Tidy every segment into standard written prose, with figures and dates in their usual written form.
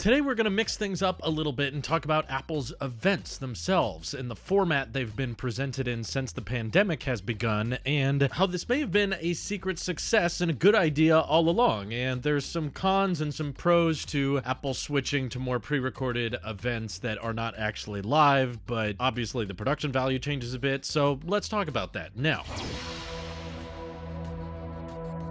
Today we're going to mix things up a little bit and talk about Apple's events themselves and the format they've been presented in since the pandemic has begun, and how this may have been a secret success and a good idea all along. And there's some cons and some pros to Apple switching to more pre-recorded events that are not actually live, but obviously the production value changes a bit, so let's talk about that now.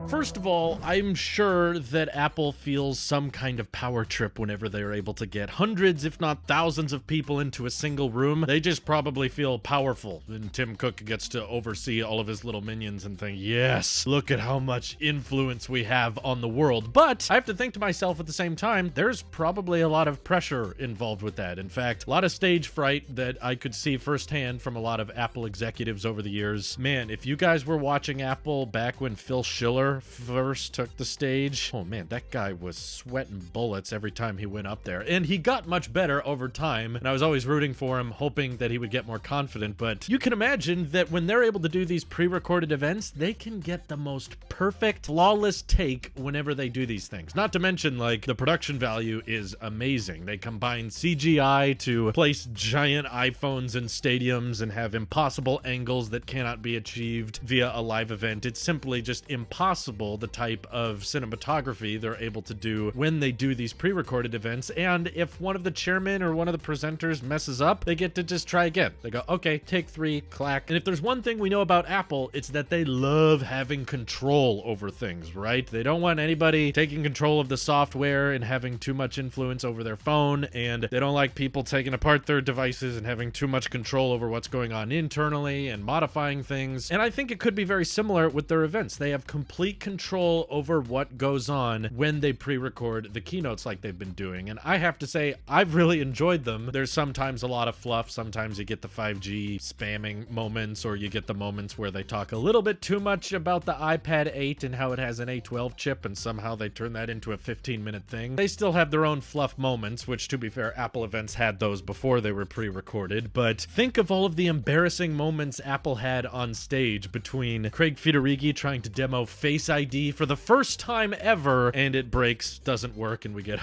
First of all, I'm sure that Apple feels some kind of power trip whenever they're able to get hundreds, if not thousands of people into a single room. They just probably feel powerful, and Tim Cook gets to oversee all of his little minions and think, yes, look at how much influence we have on the world. But I have to think to myself at the same time, there's probably a lot of pressure involved with that. In fact, a lot of stage fright that I could see firsthand from a lot of Apple executives over the years. Man, if you guys were watching Apple back when Phil Schiller first took the stage, oh man, that guy was sweating bullets every time he went up there, and he got much better over time, and I was always rooting for him, hoping that he would get more confident. But you can imagine that when they're able to do these pre-recorded events, they can get the most perfect, flawless take whenever they do these things. Not to mention, like, the production value is amazing. They combine CGI to place giant iPhones in stadiums and have impossible angles that cannot be achieved via a live event. It's simply just impossible, the type of cinematography they're able to do when they do these pre-recorded events. And if one of the chairmen or one of the presenters messes up, they get to just try again. They go, okay, take 3, clack. And if there's one thing we know about Apple, it's that they love having control over things, right? They don't want anybody taking control of the software and having too much influence over their phone, and they don't like people taking apart their devices and having too much control over what's going on internally and modifying things. And I think it could be very similar with their events. They have complete control over what goes on when they pre-record the keynotes like they've been doing. And I have to say, I've really enjoyed them. There's sometimes a lot of fluff. Sometimes you get the 5G spamming moments, or you get the moments where they talk a little bit too much about the iPad 8 and how it has an A12 chip, and somehow they turn that into a 15-minute thing. They still have their own fluff moments, which, to be fair, Apple events had those before they were pre-recorded. But think of all of the embarrassing moments Apple had on stage, between Craig Federighi trying to demo Face ID for the first time ever, and it breaks, doesn't work, and we get,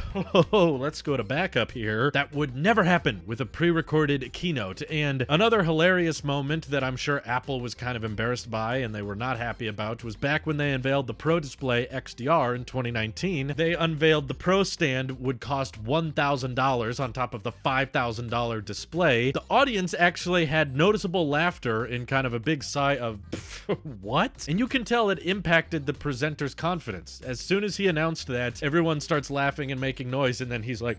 oh, let's go to backup here. That would never happen with a pre-recorded keynote. And another hilarious moment that I'm sure Apple was kind of embarrassed by and they were not happy about was back when they unveiled the Pro Display XDR in 2019. They unveiled the Pro stand would cost $1,000 on top of the $5,000 display. The audience actually had noticeable laughter and kind of a big sigh of, what? And you can tell it impacted the presenter's confidence. As soon as he announced that, everyone starts laughing and making noise, and then he's like,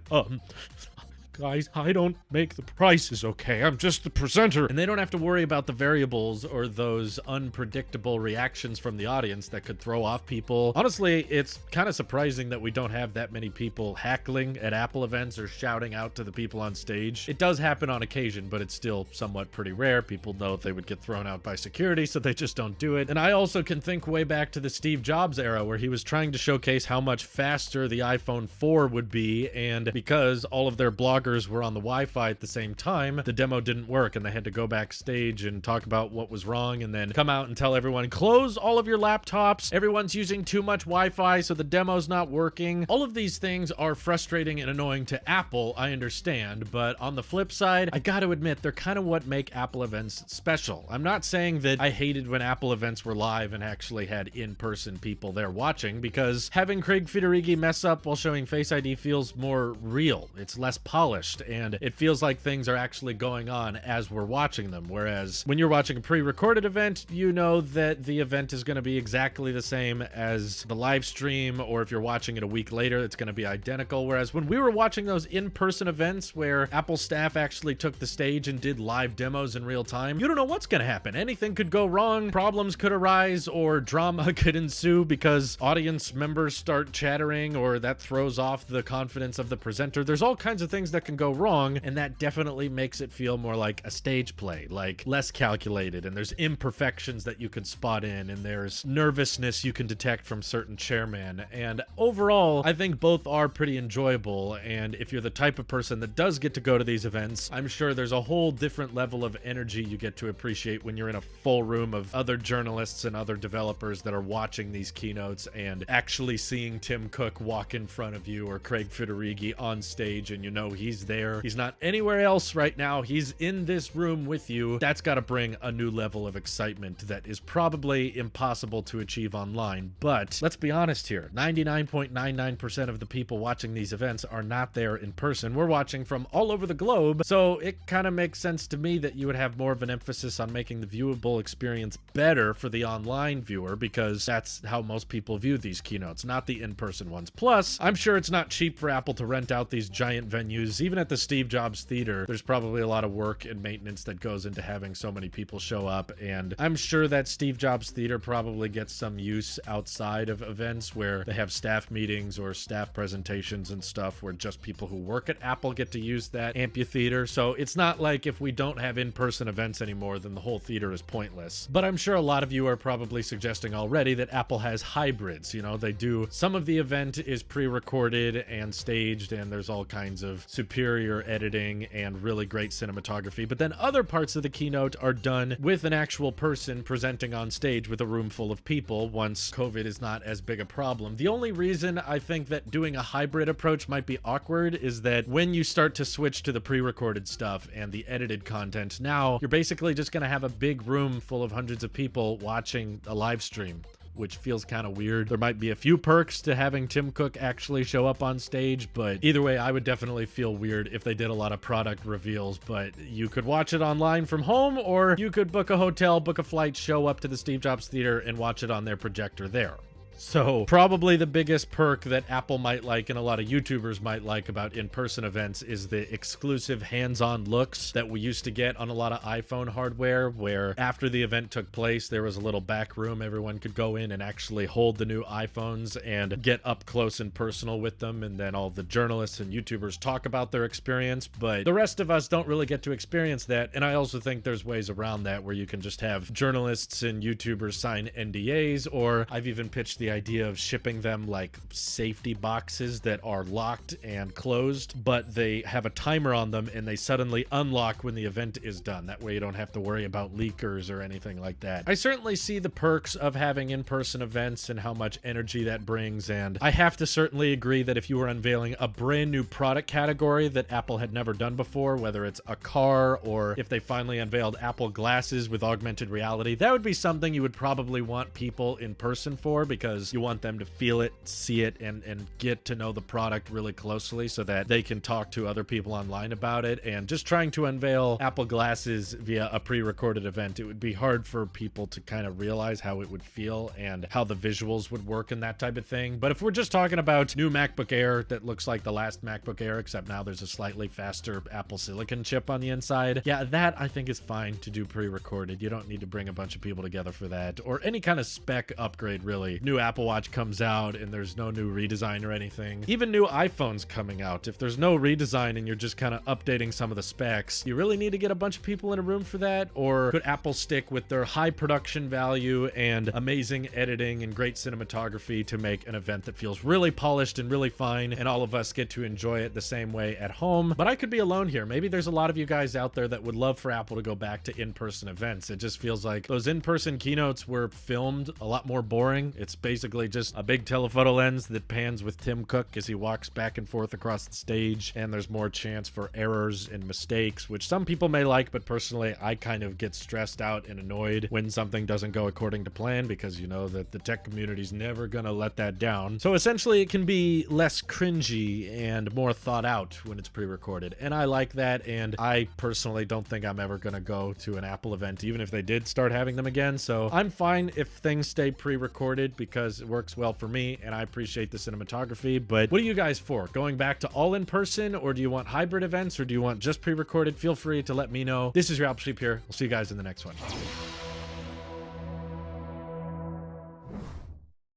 guys, I don't make the prices, okay? I'm just the presenter. And they don't have to worry about the variables or those unpredictable reactions from the audience that could throw off people. Honestly, it's kind of surprising that we don't have that many people heckling at Apple events or shouting out to the people on stage. It does happen on occasion, but it's still somewhat pretty rare. People know they would get thrown out by security, so they just don't do it. And I also can think way back to the Steve Jobs era, where he was trying to showcase how much faster the iPhone 4 would be, and because all of their bloggers were on the Wi-Fi at the same time, the demo didn't work, and they had to go backstage and talk about what was wrong, and then come out and tell everyone, close all of your laptops, everyone's using too much Wi-Fi, so the demo's not working. All of these things are frustrating and annoying to Apple, I understand, but on the flip side, I gotta admit, they're kind of what make Apple events special. I'm not saying that I hated when Apple events were live and actually had in-person people there watching, because having Craig Federighi mess up while showing Face ID feels more real. It's less polished, and it feels like things are actually going on as we're watching them. Whereas when you're watching a pre-recorded event, you know that the event is going to be exactly the same as the live stream, or if you're watching it a week later, it's going to be identical. Whereas when we were watching those in-person events where Apple staff actually took the stage and did live demos in real time, you don't know what's going to happen. Anything could go wrong, problems could arise, or drama could ensue because audience members start chattering, or that throws off the confidence of the presenter. There's all kinds of things that can go wrong, and that definitely makes it feel more like a stage play, like less calculated, and there's imperfections that you can spot in, and there's nervousness you can detect from certain chairmen. And overall, I think both are pretty enjoyable, and if you're the type of person that does get to go to these events, I'm sure there's a whole different level of energy you get to appreciate when you're in a full room of other journalists and other developers that are watching these keynotes and actually seeing Tim Cook walk in front of you, or Craig Federighi on stage, and you know he's there. He's not anywhere else right now. He's in this room with you. That's got to bring a new level of excitement that is probably impossible to achieve online. But let's be honest here, 99.99% of the people watching these events are not there in person. We're watching from all over the globe, so it kind of makes sense to me that you would have more of an emphasis on making the viewable experience better for the online viewer, because that's how most people view these keynotes, not the in-person ones. Plus, I'm sure it's not cheap for Apple to rent out these giant venues. Even at the Steve Jobs Theater, there's probably a lot of work and maintenance that goes into having so many people show up, and I'm sure that Steve Jobs Theater probably gets some use outside of events where they have staff meetings or staff presentations and stuff, where just people who work at Apple get to use that amphitheater. So it's not like if we don't have in-person events anymore, then the whole theater is pointless. But I'm sure a lot of you are probably suggesting already that Apple has hybrids. You know, they do, some of the event is pre-recorded and staged, and there's all kinds of superior editing and really great cinematography, but then other parts of the keynote are done with an actual person presenting on stage with a room full of people once COVID is not as big a problem. The only reason I think that doing a hybrid approach might be awkward is that when you start to switch to the pre-recorded stuff and the edited content, now you're basically just going to have a big room full of hundreds of people watching a live stream, which feels kind of weird. There might be a few perks to having Tim Cook actually show up on stage, but either way, I would definitely feel weird if they did a lot of product reveals. But you could watch it online from home, or you could book a hotel, book a flight, show up to the Steve Jobs Theater and watch it on their projector there. So probably the biggest perk that Apple might like and a lot of YouTubers might like about in-person events is the exclusive hands-on looks that we used to get on a lot of iPhone hardware, where after the event took place, there was a little back room everyone could go in and actually hold the new iPhones and get up close and personal with them, and then all the journalists and YouTubers talk about their experience. But the rest of us don't really get to experience that, and I also think there's ways around that where you can just have journalists and YouTubers sign NDAs, or I've even pitched the idea of shipping them like safety boxes that are locked and closed, but they have a timer on them and they suddenly unlock when the event is done. That way you don't have to worry about leakers or anything like that. I certainly see the perks of having in-person events and how much energy that brings, and I have to certainly agree that if you were unveiling a brand new product category that Apple had never done before, whether it's a car or if they finally unveiled Apple glasses with augmented reality, that would be something you would probably want people in person for, because you want them to feel it, see it, and get to know the product really closely so that they can talk to other people online about it. And just trying to unveil Apple glasses via a pre-recorded event, it would be hard for people to kind of realize how it would feel and how the visuals would work and that type of thing. But if we're just talking about new MacBook Air that looks like the last MacBook Air, except now there's a slightly faster Apple Silicon chip on the inside, yeah, that I think is fine to do pre-recorded. You don't need to bring a bunch of people together for that, or any kind of spec upgrade, really. New Apple Watch comes out and there's no new redesign or anything. Even new iPhones coming out, if there's no redesign and you're just kind of updating some of the specs, you really need to get a bunch of people in a room for that? Or could Apple stick with their high production value and amazing editing and great cinematography to make an event that feels really polished and really fine, and all of us get to enjoy it the same way at home? But I could be alone here. Maybe there's a lot of you guys out there that would love for Apple to go back to in-person events. It just feels like those in-person keynotes were filmed a lot more boring. It's basically just a big telephoto lens that pans with Tim Cook as he walks back and forth across the stage, and there's more chance for errors and mistakes, which some people may like, but personally I kind of get stressed out and annoyed when something doesn't go according to plan, because you know that the tech community's never gonna let that down. So essentially it can be less cringy and more thought out when it's pre-recorded, and I like that. And I personally don't think I'm ever gonna go to an Apple event, even if they did start having them again. So I'm fine if things stay pre-recorded, because it works well for me and I appreciate the cinematography. But what are you guys for? Going back to all in person, or do you want hybrid events, or do you want just pre-recorded? Feel free to let me know. This is your Apple Sheep here. We'll see you guys in the next one.